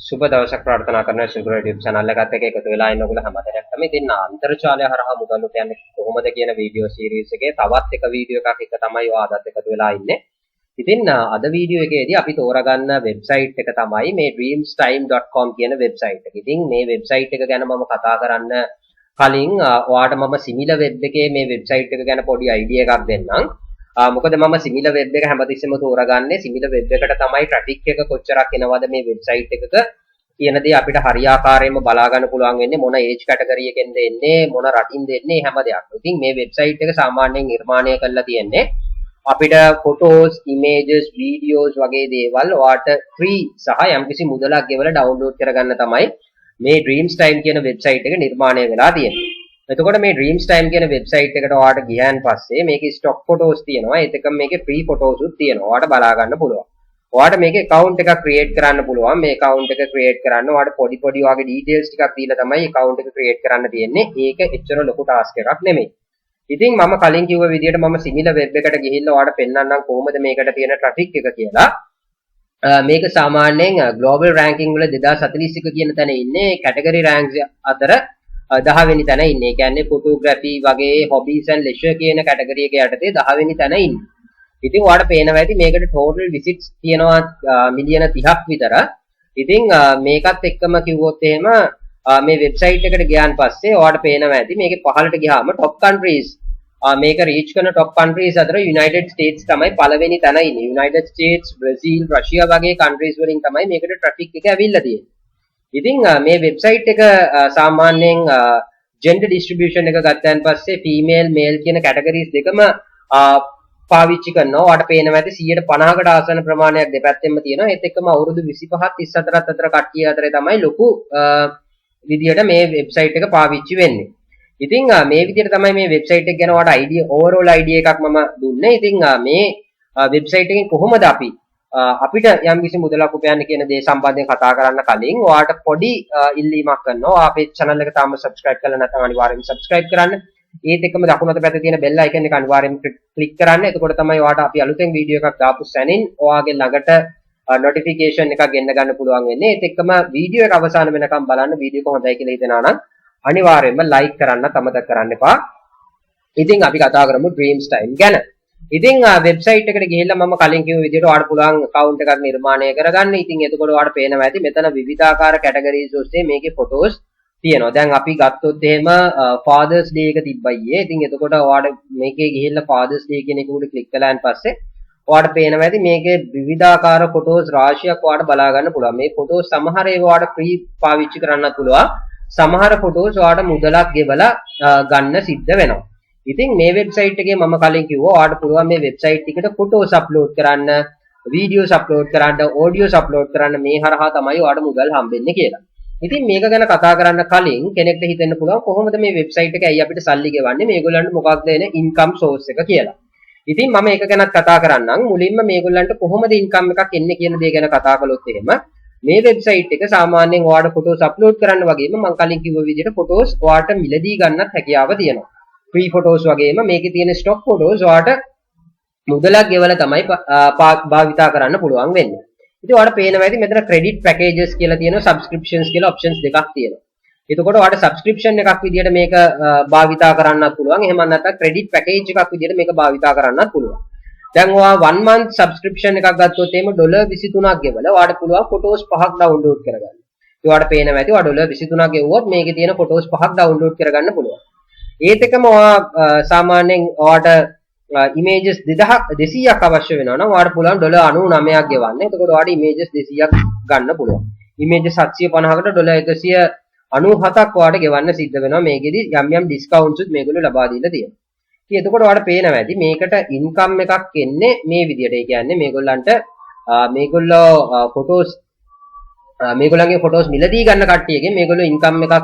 සුබ දවසක් ප්‍රාර්ථනා කරන සුගුරු YouTube channel එකත් එක්ක එකතු වෙලා ඉන්න ඔයගොල්ලෝ හැමදෙනාටම ඉතින් අන්තර්ජාලය හරහා මුදල් උපයන්නේ කොහොමද කියන වීඩියෝ සීරීස් එකේ තවත් එක වීඩියෝ එකක් එක තමයි ඔය අදත් එකතු වෙලා ඉන්නේ. ඉතින් අද වීඩියෝ එකේදී අපි තෝරගන්න වෙබ්සයිට් එක තමයි මේ dreamstime.com කියන වෙබ්සයිට් එක. ඉතින් මේ වෙබ්සයිට් එක ගැන මම කතා කරන්න කලින් ඔයාලට මම සිමිල වෙබ් එකේ මේ වෙබ්සයිට් එක ගැන පොඩි අයිඩියා එකක් දෙන්නම්. මොකද මම සිමිල වෙබ් එක හැමතිස්සෙම තෝරගන්නේ සිමිල වෙබ් එකට තමයි ට්‍රැෆික් එක කොච්චරක් එනවද මේ වෙබ්සයිට් එකක කියන දේ අපිට හරියාකාරයෙන්ම බලා ගන්න පුළුවන් වෙන්නේ මොන ඒජ් කැටගරි එකෙන්ද එන්නේ මොන රටින්ද එන්නේ හැම දෙයක්ම. ඉතින් මේ වෙබ්සයිට් එක සාමාන්‍යයෙන් නිර්මාණය කරලා තියෙන්නේ අපිට ෆොටෝස්, ඉමේජස්, වීඩියෝස් වගේ දේවල් ඔයාට ෆ්‍රී සහ යම්කිසි මුදලක් ගෙවලා ඩවුන්ලෝඩ් කරගන්න තමයි මේ Dreamstime කියන වෙබ්සයිට් එක නිර්මාණය වෙලා තියෙන්නේ. එතකොට මේ Dreamstime කියන වෙබ්සයිට් එකට ඔයාට ගියන් පස්සේ මේකේ ස්ටොක් ෆොටෝස් තියෙනවා. ඒත් එකම මේකේ ෆ්‍රී ෆොටෝස් උත් තියෙනවා. ඔයාට බලා ගන්න පුළුවන්. ඔයාට මේකේ account එකක් create කරන්න පුළුවන්. මේ account එක create කරන්න ඔයාට පොඩි වගේ details ටිකක් දීලා තමයි account එක create කරන්න තියෙන්නේ. ඒක එච්චර ලොකු task එකක් නෙමෙයි. ඉතින් මම කලින් කිව්ව විදිහට මම සිමිල වෙබ් එකට ගිහිල්ලා ඔයාට පෙන්නන්නම් කොහොමද මේකට තියෙන traffic එක කියලා. මේක සාමාන්‍යයෙන් global ranking වල 2041 කියන තැන ඉන්නේ category ranks අතර 10 වෙනි තැන ඉන්නේ. ඒ කියන්නේ photography වගේ hobbies and leisure කියන category එක යටතේ 10 වෙනි තැන ඉන්නේ. ඉතින් ඔයාලට පේනවා ඇති මේකට total visits තියෙනවා මිලියන 30ක් විතර. ඉතින් මේකත් එක්කම කිව්වොත් එහෙම මේ වෙබ්සයිට් එකට ගියාන් පස්සේ ඔයාලට පේනවා ඇති මේකේ පහළට ගියාම top countries මේක රීච් කරන top countries අතර United States තමයි පළවෙනි තැන ඉන්නේ. United States, Brazil, Russia වගේ countries වලින් තමයි මේකට traffic එක ඇවිල්ලා තියෙන්නේ. ඉතින් මේ වෙබ්සයිට් එක සාමාන්‍යයෙන් gender distribution එක ගත්තන් පස්සේ female male කියන categories දෙකම පාවිච්චි කරනවා. ඔයාලට පේනවා ඇති 150කට ආසන්න ප්‍රමාණයක් දෙපැත්තෙම තියෙනවා. ඒත් එක්කම අවුරුදු 25ත් 34ත් අතර කට්ටිය අතරේ තමයි ලොකු විදියට මේ වෙබ්සයිට් එක පාවිච්චි වෙන්නේ. ඉතින් මේ විදියට තමයි මේ වෙබ්සයිට් එක ගැන ඔයාලට idea overall idea එකක් මම දුන්නේ. ඉතින් මේ වෙබ්සයිට් එකෙන් කොහොමද අපිට යම් කිසි මුදලක් උපයන්න කියන දේ සම්බන්ධයෙන් කතා කරන්න කලින් ඔයාලට පොඩි ඉල්ලීමක් කරනවා. අපේ channel එක තාම subscribe කරලා නැත්නම් අනිවාර්යයෙන් subscribe කරන්න. ඒත් එක්කම දකුණු අත පැත්තේ තියෙන bell icon එක අනිවාර්යයෙන් click කරන්න. එතකොට තමයි ඔයාලට අපි අලුතෙන් වීඩියෝ එකක් දාපු සැනින් ඔයාගේ ළඟට notification එකක් ගෙන්න ගන්න පුළුවන් වෙන්නේ. ඒත් එක්කම වීඩියෝ එක අවසාන වෙනකම් බලන්න. වීඩියෝ එක හොඳයි කියලා හිතෙනවා නම් අනිවාර්යයෙන්ම like කරන්න අමතක කරන්න එපා. ඉතින් අපි කතා කරමු Dreamstime ගැන. ඉතින් වෙබ්සයිට් එකට ගිහිල්ලා මම කලින් කිව්ව විදිහට ඔයාලට පුළුවන් account එකක් නිර්මාණය කරගන්න. ඉතින් එතකොට ඔයාලට පේනවා ඇති මෙතන විවිධාකාර categories ඔස්සේ මේකේ photos තියෙනවා. දැන් අපි ගත්තොත් එහෙම Father's Day එක තිබ්බයියේ. ඉතින් එතකොට ඔයාලට මේකේ ගිහිල්ලා Father's Day කියන එක උඩ ක්ලික් කළාන් පස්සේ ඔයාලට පේනවා ඇති මේකේ විවිධාකාර photos රාශියක් ඔයාලට බලා ගන්න පුළුවන්. මේ photos සමහර ඒවා ඔයාලට free පාවිච්චි කරන්නත් පුළුවන්. සමහර photos ඔයාලට මුදලක් ගෙවලා ගන්න සිද්ධ වෙනවා. ඉතින් මේ වෙබ්සයිට් එකේ මම කලින් කිව්වා ඔයාලට පුළුවන් මේ වෙබ්සයිට් එකට photos upload කරන්න, videos upload කරන්න, audios upload කරන්න මේ හරහා තමයි ඔයාලට මුදල් හම්බෙන්නේ කියලා. ඉතින් මේක ගැන කතා කරන්න කලින් කෙනෙක්ට හිතෙන්න පුළුවන් කොහොමද මේ වෙබ්සයිට් එක ඇයි අපිට සල්ලි ගෙවන්නේ මේගොල්ලන්ට මොකක්ද එන ඉන්කම් සෝස් එක කියලා. ඉතින් මම ඒක ගැනත් කතා කරන්නම්. මුලින්ම මේගොල්ලන්ට කොහොමද ඉන්කම් එකක් එන්නේ කියන දේ ගැන කතා කළොත් එහෙම මේ වෙබ්සයිට් එක සාමාන්‍යයෙන් ඔයාලට ෆොටෝස් අප්ලෝඩ් කරන්න වගේම මම කලින් කිව්ව විදිහට ෆොටෝස් ඔයාලට මිලදී ගන්නත් හැකියාව තියෙනවා. ෆ්‍රී ෆොටෝස් වගේම මේකේ තියෙන ස්ටොක් ෆොටෝස් ඔයාලට මුදලක් ගෙවලා තමයි භාවිතා කරන්න පුළුවන් වෙන්නේ. ඉතින් ඔයාලට පේනවා ඇති මෙතන ක්‍රෙඩිට් පැකේජස් කියලා තියෙනවා, සබ්ස්ක්‍රිප්ෂන්ස් කියලා ඔප්ෂන්ස් දෙකක් තියෙනවා. එතකොට ඔයාලට සබ්ස්ක්‍රිප්ෂන් එකක් විදිහට මේක භාවිතා කරන්නත් පුළුවන්. එහෙම නැත්නම් ක්‍රෙඩිට් පැකේජ් එකක් විදිහට මේක භාවිතා කරන්නත් පුළුවන්. දැන් ඔයා 1 month subscription එකක් ගත්තොත් එහෙම $23ක් ගෙවලා ඔයාලට පුළුවන් photos 5ක් download කරගන්න. ඒ ඔයාලට පේනවා ඇති ඔයා $23ක් ගෙවුවොත් මේකේ තියෙන photos 5ක් download කරගන්න පුළුවන්. ඒත් එකම ඔයා සාමාන්‍යයෙන් ඔයාට images 200ක් අවශ්‍ය වෙනවා නම් ඔයාලට පුළුවන් $99ක් ගෙවන්න. එතකොට ඔයාලට images 200ක් ගන්න පුළුවන්. images 750කට $197ක් ඔයාලට ගෙවන්න සිද්ධ වෙනවා. මේකෙදි යම් discounts උත් මේගොල්ලෝ ලබා දීලා තියෙනවා. ඉතින් එතකොට ඔයාලට පේනවා ඇති මේකට ඉන්කම් එකක් එන්නේ මේ විදිහට. ඒ කියන්නේ මේගොල්ලෝ ෆොටෝස් මේගොල්ලන්ගේ ෆොටෝස් මිලදී ගන්න කට්ටියගෙන් මේගොල්ලෝ ඉන්කම් එකක්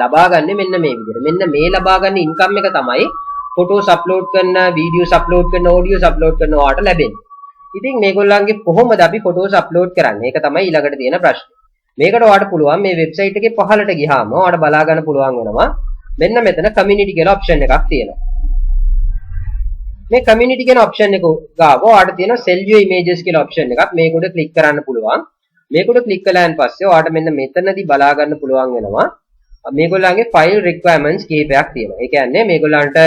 ලබා ගන්න මෙන්න මේ විදිහට. මෙන්න මේ ලබා ගන්න ඉන්කම් එක තමයි ෆොටෝස් අප්ලෝඩ් කරන, වීඩියෝස් අප්ලෝඩ් කරන, ඔඩියෝස් අප්ලෝඩ් කරන ඔයාලට ලැබෙන්නේ. ඉතින් මේගොල්ලන්ගේ කොහොමද අපි ෆොටෝස් අප්ලෝඩ් කරන්නේ? ඒක තමයි ඊළඟට තියෙන ප්‍රශ්නේ. මේකට ඔයාලට පුළුවන් මේ වෙබ්සයිට් එකේ පහළට ගියාම ඔයාලට බලා ගන්න පුළුවන් වෙනවා. මෙන්න මෙතන community කියලා option එකක් තියෙනවා. මේ community කියන option එක ගාව ඔයාලට තියෙන sell your images කියලා option එකක් මේක උඩ click කරන්න පුළුවන්. මේකට ක්ලික් කළාන් පස්සේ ඔයාලට මෙන්න මෙතනදී බලා ගන්න පුළුවන් වෙනවා මේගොල්ලන්ගේ ෆයිල් රික්වයර්මන්ට්ස් කිහිපයක් තියෙනවා. ඒ කියන්නේ මේගොල්ලන්ට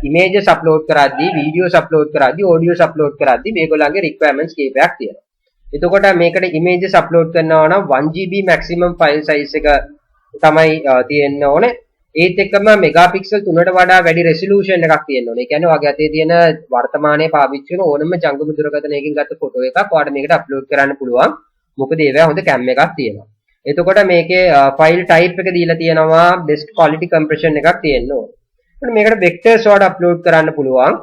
images upload කරද්දී, videos upload කරද්දී, audios upload කරද්දී මේගොල්ලන්ගේ requirements කිහිපයක් තියෙනවා. එතකොට මේකට images upload කරනවා නම් 1GB maximum file size එක තමයි තියෙන්න ඕනේ. ඒත් එක්කම megapixel 3ට වඩා වැඩි resolution එකක් තියෙන්න ඕනේ. ඒ කියන්නේ ඔයාගේ අතේ තියෙන වර්තමානයේ පාවිච්චි කරන ඕනම ජංගම දුරකථනයකින් ගත්ත ෆොටෝ එකක් ඔයාලට මේකට upload කරන්න පුළුවන්. මොකද ඒවා හොඳ cam එකක් තියෙනවා. එතකොට මේකේ file type එක දීලා තියෙනවා best quality compression එකක් තියෙන්න ඕනේ. මේකට vectors ඔයාලට upload කරන්න පුළුවන්.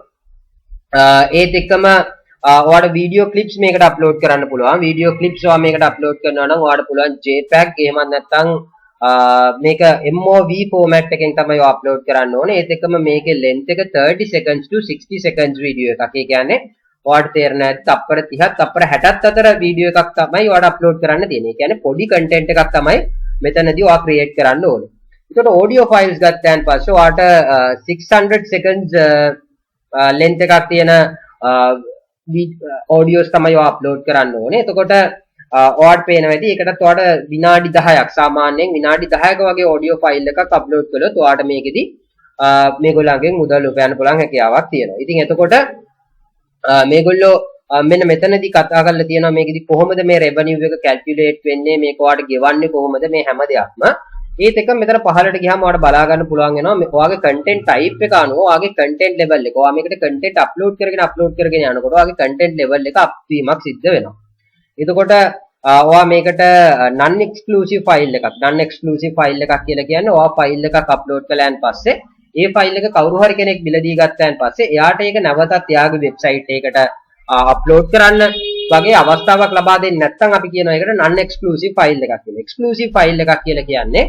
ඒත් එක්කම ඔයාලට video clips මේකට upload කරන්න පුළුවන්. video clips ඔයා මේකට upload කරනවා නම් ඔයාලට පුළුවන් JPEG එහෙම නැත්නම් මේක MOV format එකෙන් තමයි ඔයා upload කරන්න ඕනේ. ඒත් එක්කම මේකේ length එක 30 seconds to 60 seconds video එකක්. ඒ කියන්නේ ඔයාලට තේරෙන්නේ නැත්නම් තප්පර 30ත් තප්පර 60ත් අතර video එකක් තමයි ඔයාලට upload කරන්න තියෙන්නේ. ඒ කියන්නේ පොඩි content එකක් තමයි මෙතනදී ඔයා create කරන්න ඕනේ. එතකොට audio files ගත්තාන් පස්සේ ඔයාලට 600 seconds length එකක් තියෙන audios තමයි ඔයා upload කරන්න ඕනේ. එතකොට ඔයාලට පේනවා ඇති ඒකටත් ඔයාලට විනාඩි 10ක් සාමාන්‍යයෙන් විනාඩි 10ක වගේ audio file එකක් upload කළොත් ඔයාලට මේකෙදි මේගොල්ලන්ගෙන් මුදල් උපයන්න පුළුවන් හැකියාවක් තියෙනවා. ඉතින් එතකොට මේගොල්ලෝ මෙන්න මෙතනදී කතා කරලා තියෙනවා මේකෙදි කොහොමද මේ revenue එක calculate වෙන්නේ මේක ඔයාලට ගෙවන්නේ කොහොමද මේ හැම දෙයක්ම. ඒත් එක මෙතන පහළට ගියාම ඔයාලට බලා ගන්න පුළුවන් වෙනවා ඔයාගේ content type එක අනුව ඔයාගේ content level එක ඔයා මේකට content upload කරගෙන යනකොට ඔයාගේ content level එක up වීමක් සිද්ධ වෙනවා. එතකොට ඔයා මේකට non exclusive file එකක් කියලා කියන්නේ ඔයා file එකක් upload කළාන් පස්සේ ඒ file එක කවුරු හරි කෙනෙක් බිලදී ගත්තාන් පස්සේ එයාට ඒක නැවතත් එයාගේ website එකකට upload කරන්න වගේ අවස්ථාවක් ලබා දෙන්නේ නැත්නම් අපි කියනවා ඒකට non exclusive file එකක් කියලා. exclusive file එකක් කියලා කියන්නේ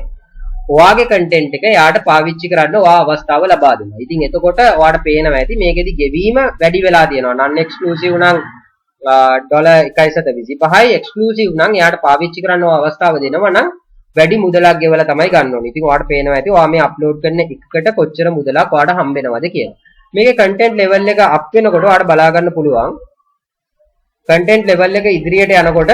ඔයාගේ content එක එයාට පාවිච්චි කරන්න ඔයා අවස්ථාව ලබා දෙනවා. ඉතින් එතකොට ඔයාට පේනවා ඇති මේකෙදි ගෙවීම වැඩි වෙලා තියෙනවා. non exclusive නම් $1.25යි exclusive නම් එයාට පාවිච්චි කරන්න අවස්ථාව දෙනවා නම් වැඩි මුදලක් ගෙවලා තමයි ගන්න ඕනේ. ඉතින් ඔයාට පේනවා ඇති ඔයා මේ අප්ලෝඩ් කරන එකකට කොච්චර මුදලක් ඔයාට හම්බ වෙනවද කියලා. මේකේ content level එක up වෙනකොට ඔයාට බලා ගන්න පුළුවන්. content level එක ඉදිරියට යනකොට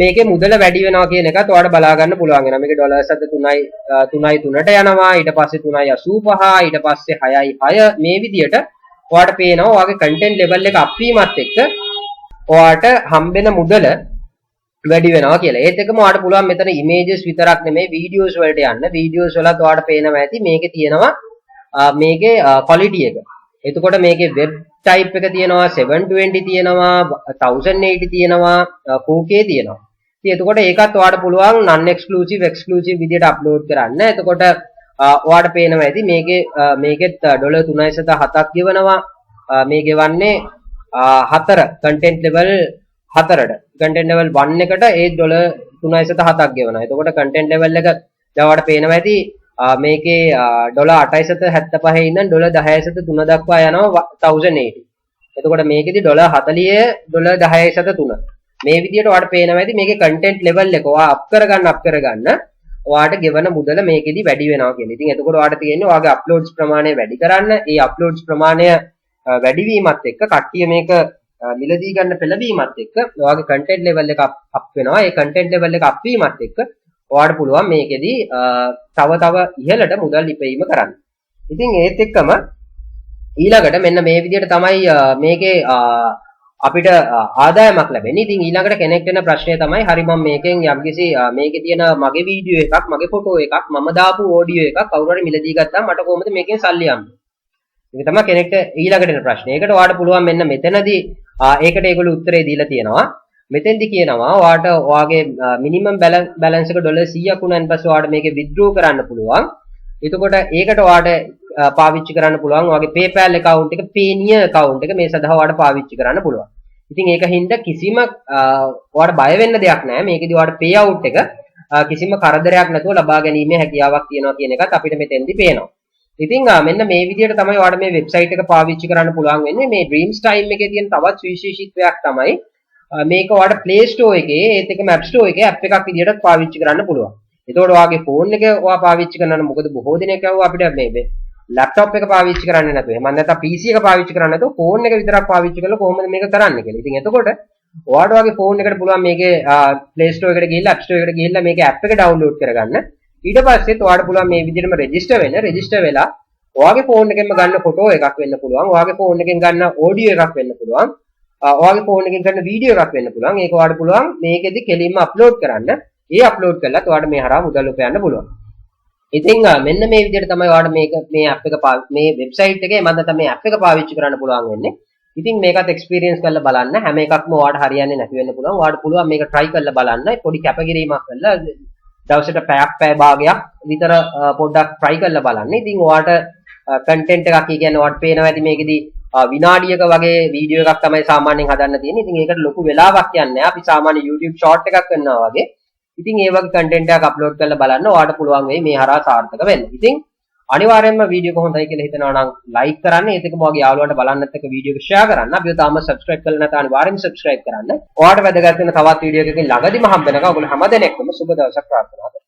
මේකේ මුදල වැඩි වෙනවා කියන එකත් ඔයාට බලා ගන්න පුළුවන් වෙනවා. මේකේ ඩොලර්ස් අත 3.3ට යනවා. ඊට පස්සේ 3.85 ඊට පස්සේ 6.6 මේ විදියට ඔයාට පේනවා ඔයාගේ content level එක up වීමත් එක්ක ඔයාට හම්බෙන මුදල වැඩි වෙනවා කියලා. ඒත් එක්කම ඔයාට පුළුවන් මෙතන images විතරක් නෙමෙයි videos වලට යන්න. videos වලත් ඔයාට පේනවා ඇති මේකේ තියෙනවා මේකේ quality එක. එතකොට මේකේ web type එක තියෙනවා 720 තියෙනවා 1080 තියෙනවා 4K තියෙනවා. ඉතින් එතකොට ඒකත් ඔයාට පුළුවන් non exclusive exclusive විදියට upload කරන්න. එතකොට ඔයාට පේනවා ඇති මේකෙත් $3.7ක් ගෙවනවා. මේ ගෙවන්නේ 4 content level 4ට. content level 1 එකට ඒ $3.7ක් ගෙවනවා. එතකොට content level එක දැන් ඔයාට පේනවා ඇති මේකේ $8.75 ඉඳන් $10.3 දක්වා යනවා 1080. එතකොට මේකෙදි $40 $10.3. මේ විදිහට ඔයාලට පේනවා ඇති මේකේ content level එක ඔයා අප් කරගන්න ඔයාට ගෙවන මුදල මේකෙදි වැඩි වෙනවා කියන්නේ. ඉතින් එතකොට ඔයාට තියෙන්නේ ඔයාගේ uploads ප්‍රමාණය වැඩි කරන්න. ඒ uploads ප්‍රමාණය වැඩි වීමත් එක්ක කට්ටිය මේක මිලදී ගන්න පෙළඹීමත් එක්ක ඔයාගේ content level එක අප් වෙනවා. ඒ content level එක අප් වීමත් එක්ක ඔයාට පුළුවන් මේකෙදි තව ඉහළට මුදල් ඉපයීම කරන්න. ඉතින් ඒත් එක්කම ඊළඟට මෙන්න මේ විදිහට තමයි මේකේ අපිට ආදායමක් ලැබෙන්නේ. ඉතින් ඊළඟට කෙනෙක් වෙන ප්‍රශ්නය තමයි හරි මම මේකෙන් යම්කිසි මේකේ තියෙන මගේ වීඩියෝ එකක් මගේ ෆොටෝ එකක් මම දාපු ඔඩියෝ එකක් කවුරු හරි මිලදී ගත්තාම මට කොහොමද මේකෙන් සල්ලි හම්බෙන්නේ? ඒක තමයි කෙනෙක්ට ඊළඟට එන ප්‍රශ්නේ. ඒකට ඔයාට පුළුවන් මෙන්න මෙතනදී ඒකට ඒගොල්ලෝ උත්තරේ දීලා තියෙනවා. මෙතෙන්දි කියනවා ඔයාට ඔයාගේ මිනිමම් බැලන්ස් එක $100ක් වුණාන් පස්සේ ඔයාට මේකේ withdraw කරන්න පුළුවන්. එතකොට ඒකට ඔයාට පාවිච්චි කරන්න පුළුවන් ඔයාගේ PayPal account එක payoneer account එක මේ සඳහා ඔයාට පාවිච්චි කරන්න පුළුවන්. ඉතින් ඒකින්ද කිසිම ඔයාට බය වෙන්න දෙයක් නැහැ. මේකෙදි ඔයාට payout එක කිසිම කරදරයක් නැතුව ලබා ගැනීමේ හැකියාවක් තියෙනවා කියන එකත් අපිට මෙතෙන්දි පේනවා. ඉතින් මෙන්න මේ විදිහට තමයි ඔයාට මේ වෙබ්සයිට් එක පාවිච්චි කරන්න පුළුවන් වෙන්නේ. මේ Dreamstime එකේ තියෙන තවත් විශේෂීත්වයක් තමයි මේක ඔයාලට Play Store එකේ ඒත් එක්කම App Store එකේ app එකක් විදිහට පාවිච්චි කරන්න පුළුවන්. එතකොට ඔයාගේ ෆෝන් එක ඔයා පාවිච්චි කරනවා මොකද බොහෝ දෙනෙක් යවුවා අපිට මේ ලැප්ටොප් එක පාවිච්චි කරන්නේ නැතුව එහෙම නැත්නම් PC එක පාවිච්චි කරන්නේ නැතුව ෆෝන් එක විතරක් පාවිච්චි කරලා කොහොමද මේක කරන්නේ කියලා. ඉතින් එතකොට ඔයාලට වගේ ෆෝන් එකකට පුළුවන් මේකේ Play Store එකට ගිහිල්ලා App Store එකට ගිහිල්ලා මේකේ app එක download කරගන්න. ඊට පස්සෙත් ඔයාලට පුළුවන් මේ විදිහටම register වෙන්න. register වෙලා ඔයාගේ ෆෝන් එකෙන්ම ගන්න ෆොටෝ එකක් වෙන්න පුළුවන්. ඔයාගේ ෆෝන් එකෙන් ගන්න ඔඩියෝ එකක් වෙන්න පුළුවන්. ඔයාගේ ෆෝන් එකෙන් ගන්න වීඩියෝ එකක් වෙන්න පුළුවන්. ඒක ඔයාලට පුළුවන් මේකෙදි කෙලින්ම අප්ලෝඩ් කරන්න. ඒ අප්ලෝඩ් කළාත් ඔයාලට මේ හරහා මුදල් උපයන්න පුළුවන්. ඉතින් මෙන්න මේ විදිහට තමයි ඔයාලට මේ app එක මේ වෙබ්සයිට් එකේ මම තමයි app එක පාවිච්චි කරන්න පුළුවන් වෙන්නේ. ඉතින් මේකත් එක්ස්පීරියන්ස් කරලා බලන්න. හැම එකක්ම ඔයාලට හරියන්නේ නැති වෙන්න පුළුවන්. ඔයාලට පුළුවන් මේක try කරලා බලන්න. පොඩි කැපකිරීමක් කරලා දවසට පැය භාගයක් විතර පොඩ්ඩක් try කරලා බලන්න. ඉතින් ඔයාලට content එකක් කියන්නේ ඔයාලට පේනවා ඇති මේකෙදි විනාඩියක වගේ වීඩියෝ එකක් තමයි සාමාන්‍යයෙන් හදන්න තියෙන්නේ. ඉතින් ඒකට ලොකු වෙලාවක් යන්නේ නැහැ. අපි සාමාන්‍ය YouTube short එකක් කරනවා වගේ. ඉතින් ඒ වගේ content එකක් upload කරලා බලන්න ඔයාලට පුළුවන් වෙයි මේ හරහා සාර්ථක වෙන්න. ඉතින් අනිවාර්යයෙන්ම වීඩියෝ එක හොඳයි කියලා හිතනවා නම් like කරන්න. ඒත් එක්කම ඔයාගේ යාළුවන්ට බලන්නත් එක්ක වීඩියෝ එක share කරන්න. අපිව තාම subscribe කරලා නැත්නම් අනිවාර්යෙන්ම subscribe කරන්න. ඔයාලට වැදගත් වෙන තවත් වීඩියෝ එකකින් ළඟදිම හම්බ වෙනකම් ඔයගොල්ලෝ හැමදෙනෙක්ම සුබ දවසක් ප්‍රාර්ථනා කරනවා.